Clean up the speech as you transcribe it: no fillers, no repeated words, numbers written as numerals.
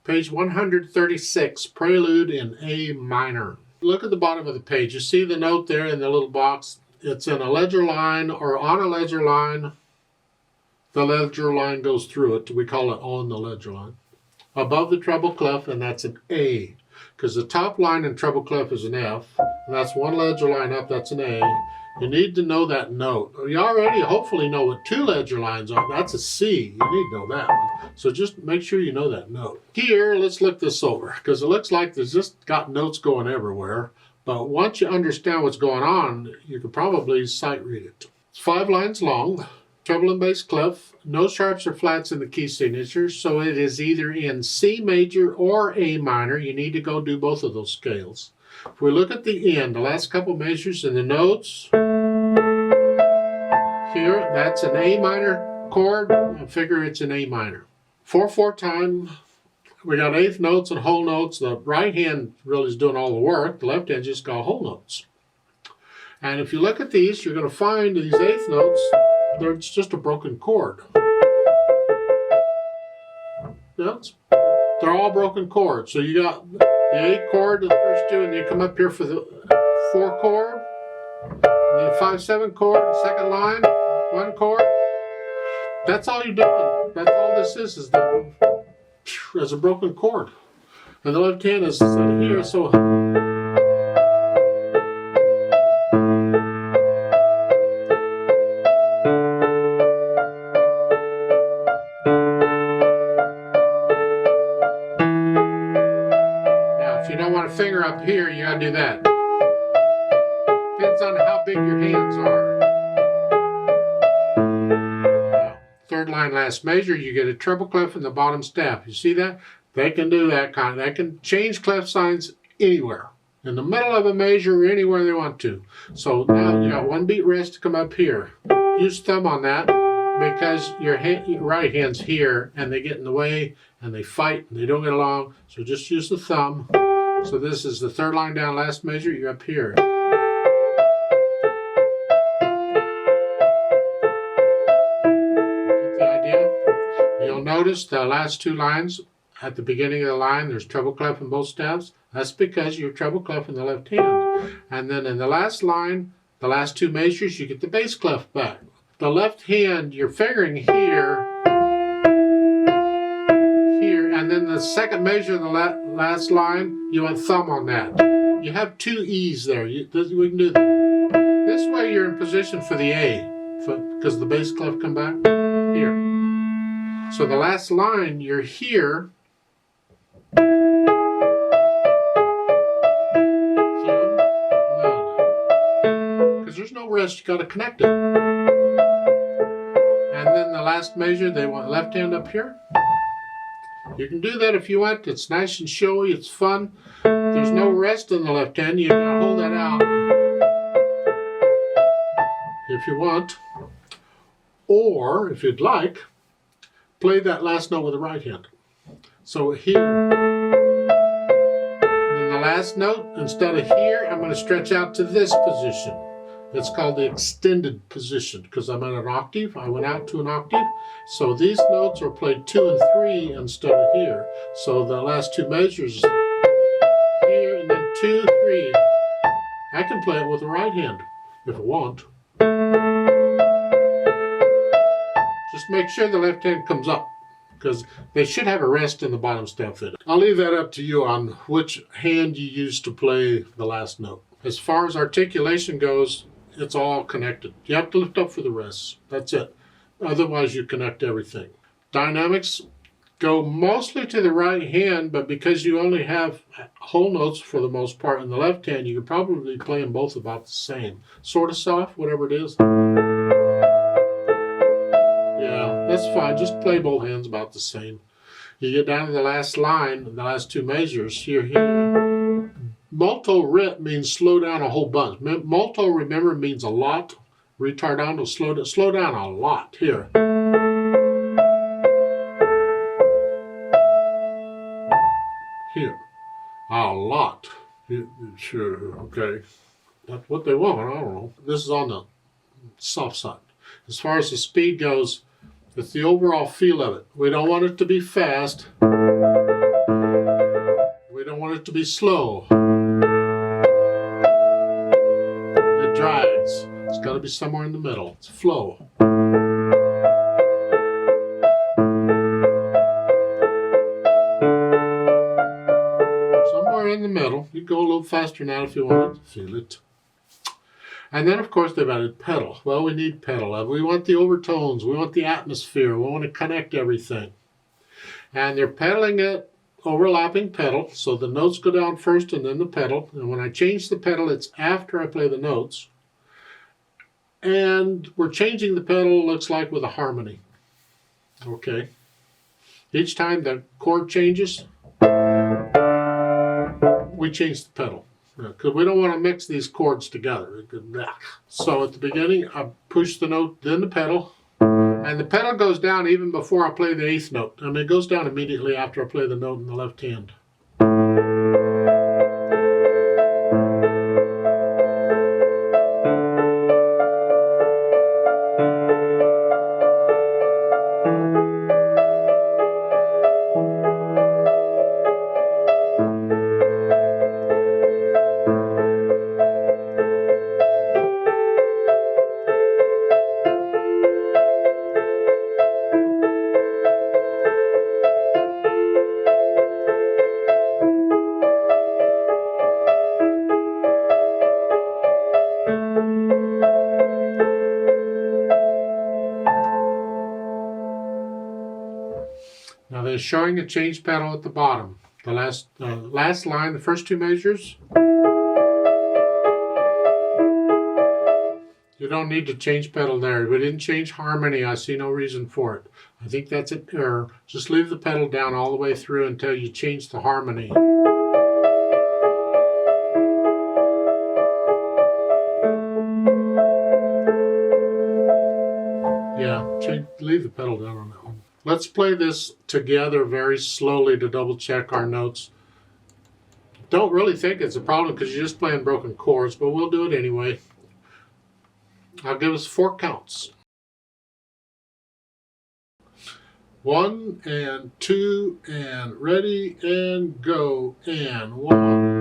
Page 136, Prelude in A minor. Look at the bottom of the page. You see the note there in the little box. It's in a ledger line or on a ledger line. The ledger line goes through it. We call it on the ledger line. Above the treble clef, and that's an A. Because the top line in treble clef is an F. And that's one ledger line up, that's an A. You need to know that note. You already hopefully know what two ledger lines are. That's a C. You need to know that one. So just make sure you know that note. Here, let's look this over, because it looks like there's just got notes going everywhere. But once you understand what's going on, you can probably sight read it. It's 5 lines long, treble and bass clef, no sharps or flats in the key signature, so it is either in C major or A minor. You need to go do both of those scales. If we look at the end, the last couple measures in the notes, here, that's an A minor chord. I figure it's an A minor. 4/4 time, we got eighth notes and whole notes. The right hand really is doing all the work. The left hand just got whole notes. And if you look at these, you're going to find these eighth notes, it's just a broken chord. They're all broken chords. So you got the A chord, the first two, and you come up here for the 4 chord, and the 5/7 chord, second line, 1 chord. That's all you're doing. That's all this is there's a broken chord. And the left hand is set here, so if you don't want a finger up here, you gotta do that. Depends on how big your hands are. Now, third line, last measure, you get a treble clef in the bottom staff. You see that? They can do that kind. They can change clef signs anywhere. In the middle of a measure or anywhere they want to. So now you got 1 beat rest to come up here. Use thumb on that because your right hand's here and they get in the way and they fight and they don't get along. So just use the thumb. So this is the third line down, last measure, you're up here. Get the idea? You'll notice the last 2 lines, at the beginning of the line, there's treble clef in both staves. That's because you're treble clef in the left hand. And then in the last line, the last 2 measures, you get the bass clef back. The left hand, you're fingering here, and then the second measure in the last line, you want thumb on that. You have 2 E's there. We can do that. This way you're in position for the A, because the bass clef come back here. So the last line, you're here. Because there's no rest, you got to connect it. And then the last measure, they want left hand up here. You can do that if you want. It's nice and showy. It's fun. There's no rest in the left hand. You can hold that out if you want. Or, if you'd like, play that last note with the right hand. So here, then the last note, instead of here, I'm going to stretch out to this position. It's called the extended position because I'm at an octave. I went out to an octave. So these notes are played 2 and 3 instead of here. So the last 2 measures here and then 2, 3. I can play it with the right hand if I want. Just make sure the left hand comes up because they should have a rest in the bottom staff in it. I'll leave that up to you on which hand you use to play the last note. As far as articulation goes, it's all connected. You have to lift up for the rest. That's it. Otherwise, you connect everything. Dynamics go mostly to the right hand, but because you only have whole notes for the most part in the left hand, you can probably play them both about the same. Sort of soft, whatever it is. Yeah, that's fine. Just play both hands about the same. You get down to the last line, the last 2 measures. Here. Molto rip means slow down a whole bunch. Molto, remember, means a lot. Retardando, slow down a lot. Here. Here. A lot. Sure, okay. That's what they want, I don't know. This is on the soft side. As far as the speed goes, it's the overall feel of it. We don't want it to be fast. don't want it to be slow. It drags. It's got to be somewhere in the middle. It's flow. Somewhere in the middle. You go a little faster now if you want to feel it. And then, of course, they've added pedal. Well, we need pedal. We want the overtones. We want the atmosphere. We want to connect everything. And they're pedaling it, overlapping pedal. So the notes go down first and then the pedal. And when I change the pedal, it's after I play the notes. And we're changing the pedal, looks like, with a harmony. Okay. Each time the chord changes, we change the pedal. Because we don't want to mix these chords together. So at the beginning, I push the note, then the pedal. And the pedal goes down even before I play the 8th note. I mean, it goes down immediately after I play the note in the left hand. Now they're showing a change pedal at the bottom. The last line, the first two measures. You don't need to change pedal there. We didn't change harmony. I see no reason for it. I think that's an error. Just leave the pedal down all the way through until you change the harmony. Yeah, leave the pedal down on that one. Let's play this together very slowly to double check our notes. Don't really think it's a problem because you're just playing broken chords, but we'll do it anyway. I'll give us 4 counts. 1 and 2 and ready and go and 1.